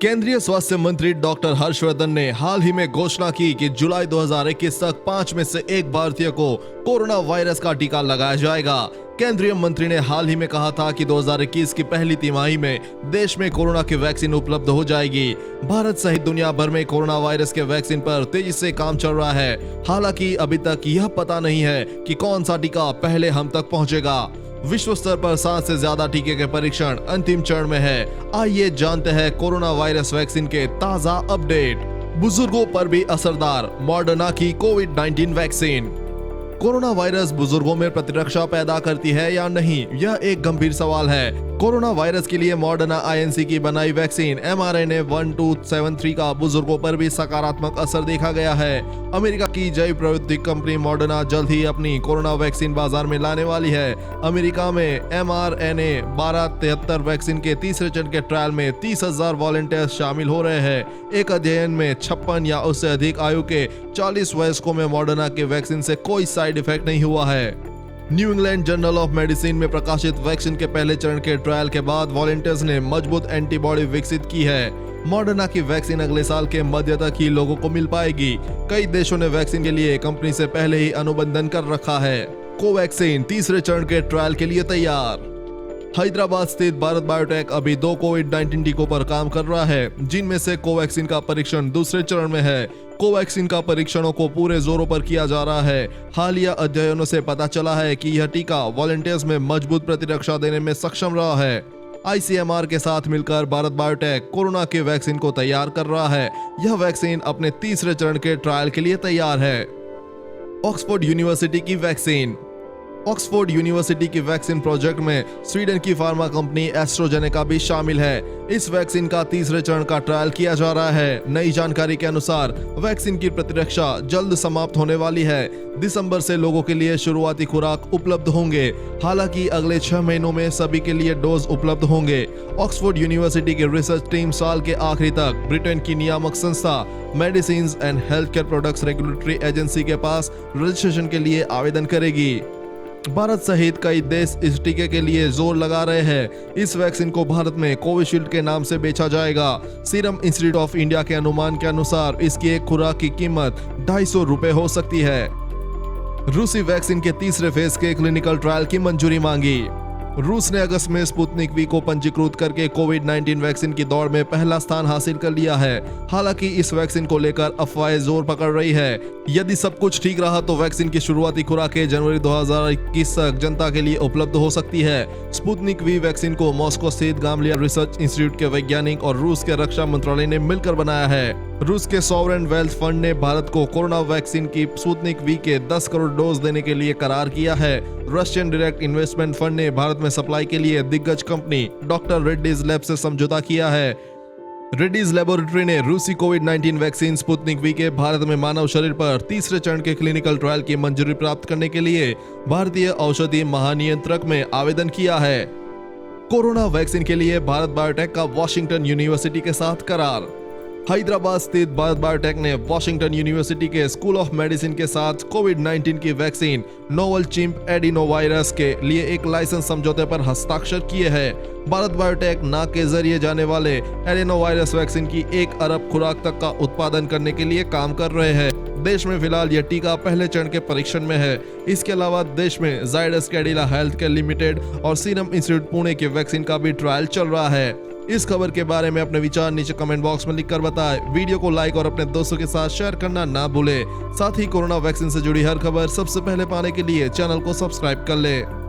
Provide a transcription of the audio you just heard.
केंद्रीय स्वास्थ्य मंत्री डॉक्टर हर्षवर्धन ने हाल ही में घोषणा की कि जुलाई 2021 तक 5 में से 1 भारतीय को कोरोना वायरस का टीका लगाया जाएगा। केंद्रीय मंत्री ने हाल ही में कहा था कि 2021 की पहली तिमाही में देश में कोरोना की वैक्सीन उपलब्ध हो जाएगी। भारत सहित दुनिया भर में कोरोना वायरस के वैक्सीन पर तेजी से काम चल रहा है। हालांकि अभी तक यह पता नहीं है कि कौन सा टीका पहले हम तक पहुंचेगा। विश्व स्तर पर 7 से ज्यादा टीके के परीक्षण अंतिम चरण में है। आइए जानते हैं कोरोना वायरस वैक्सीन के ताजा अपडेट। बुजुर्गों पर भी असरदार, मॉडर्ना की कोविड-19 वैक्सीन। कोरोना वायरस बुजुर्गों में प्रतिरक्षा पैदा करती है या नहीं, यह एक गंभीर सवाल है। कोरोना वायरस के लिए मॉडर्ना आईएनसी की बनाई वैक्सीन mRNA 1273 का बुजुर्गों पर भी सकारात्मक असर देखा गया है। अमेरिका की जैव प्रौद्योगिकी कंपनी मॉडर्ना जल्द ही अपनी कोरोना वैक्सीन बाजार में लाने वाली है। अमेरिका में mRNA 1273 वैक्सीन के तीसरे चरण के ट्रायल में 30,000 वॉलंटियर्स शामिल हो रहे हैं। एक अध्ययन में 56 या उससे अधिक आयु के 40 वयस्कों में मॉडर्ना के वैक्सीन से कोई साइड इफेक्ट नहीं हुआ है। New England journal of medicine में प्रकाशित वैक्सीन के पहले चरण के ट्रायल के बाद वॉलंटियर्स ने मजबूत एंटीबॉडी विकसित की है। मॉडर्ना की वैक्सीन अगले साल के मध्य तक ही लोगों को मिल पाएगी। कई देशों ने वैक्सीन के लिए कंपनी से पहले ही अनुबंधन कर रखा है। कोवैक्सीन तीसरे चरण के ट्रायल के लिए तैयार। हैदराबाद स्थित भारत बायोटेक अभी 2 कोविड-19 टीकों पर काम कर रहा है, जिनमें से कोवैक्सीन का परीक्षण दूसरे चरण में है। कोवैक्सीन का परीक्षणों को पूरे जोरों पर किया जा रहा है। हालिया अध्ययनों से पता चला है कि यह टीका वॉलंटियर्स में मजबूत प्रतिरक्षा देने में सक्षम रहा है। ICMR के साथ मिलकर भारत बायोटेक कोरोना के वैक्सीन को तैयार कर रहा है। यह वैक्सीन अपने तीसरे चरण के ट्रायल के लिए तैयार है। ऑक्सफोर्ड यूनिवर्सिटी की वैक्सीन। ऑक्सफोर्ड यूनिवर्सिटी की वैक्सीन प्रोजेक्ट में स्वीडन की फार्मा कंपनी एस्ट्राजेनेका भी शामिल है। इस वैक्सीन का तीसरे चरण का ट्रायल किया जा रहा है। नई जानकारी के अनुसार वैक्सीन की प्रतिरक्षा जल्द समाप्त होने वाली है। दिसंबर से लोगों के लिए शुरुआती खुराक उपलब्ध होंगे। हालांकि अगले 6 महीनों में सभी के लिए डोज उपलब्ध होंगे। ऑक्सफोर्ड यूनिवर्सिटी की रिसर्च टीम साल के आखिरी तक ब्रिटेन की नियामक संस्था medicine and health care products regulatory agency के पास रजिस्ट्रेशन के लिए आवेदन करेगी। भारत सहित कई देश इस टीके के लिए जोर लगा रहे हैं। इस वैक्सीन को भारत में कोविशील्ड के नाम से बेचा जाएगा। सीरम इंस्टीट्यूट ऑफ इंडिया के अनुमान के अनुसार इसकी एक खुराक की कीमत 250 रुपए हो सकती है। रूसी वैक्सीन के तीसरे फेज के क्लिनिकल ट्रायल की मंजूरी मांगी। रूस ने अगस्त में स्पुतनिक वी को पंजीकृत करके कोविड-19 वैक्सीन की दौड़ में पहला स्थान हासिल कर लिया है। हालांकि इस वैक्सीन को लेकर अफवाहें जोर पकड़ रही है। यदि सब कुछ ठीक रहा तो वैक्सीन की शुरुआती खुराकें जनवरी 2021 तक जनता के लिए उपलब्ध हो सकती है। स्पुतनिक वी वैक्सीन को मॉस्को स्थित गामलिया रिसर्च इंस्टीट्यूट के वैज्ञानिक और रूस के रक्षा मंत्रालय ने मिलकर बनाया है। रूस के सॉवरेन वेल्थ फंड ने भारत को कोरोना वैक्सीन की स्पुतनिक वी के 10 करोड़ डोज देने के लिए करार किया है। रशियन डायरेक्ट इन्वेस्टमेंट फंड ने भारत में सप्लाई के लिए दिग्गज कंपनी डॉक्टर रेड्डीज लैब से समझौता किया है। रेड्डीज लेबोरेटरी ने रूसी कोविड-19 वैक्सीन स्पुतनिक वी के भारत में मानव शरीर पर तीसरे चरण के क्लिनिकल ट्रायल की मंजूरी प्राप्त करने के लिए भारतीय औषधि महानियंत्रक में आवेदन किया है। कोरोना वैक्सीन के लिए भारत बायोटेक का वॉशिंगटन यूनिवर्सिटी के साथ करार। हैदराबाद स्थित भारत बायोटेक ने वॉशिंगटन यूनिवर्सिटी के स्कूल ऑफ मेडिसिन के साथ कोविड-19 की वैक्सीन नोवल चिम्प एडिनोवायरस के लिए एक लाइसेंस समझौते पर हस्ताक्षर किए हैं। भारत बायोटेक नाक के जरिए जाने वाले एडिनोवायरस वैक्सीन की 1 अरब खुराक तक का उत्पादन करने के लिए काम कर रहे हैं। देश में फिलहाल यह टीका पहले चरण के परीक्षण में है। इसके अलावा देश में Zydus Cadila health care limited और सीरम इंस्टीट्यूट पुणे की वैक्सीन का भी ट्रायल चल रहा है। इस खबर के बारे में अपने विचार नीचे कमेंट बॉक्स में लिखकर बताएं। वीडियो को लाइक और अपने दोस्तों के साथ शेयर करना ना भूलें। साथ ही कोरोना वैक्सीन से जुड़ी हर खबर सबसे पहले पाने के लिए चैनल को सब्सक्राइब कर लें।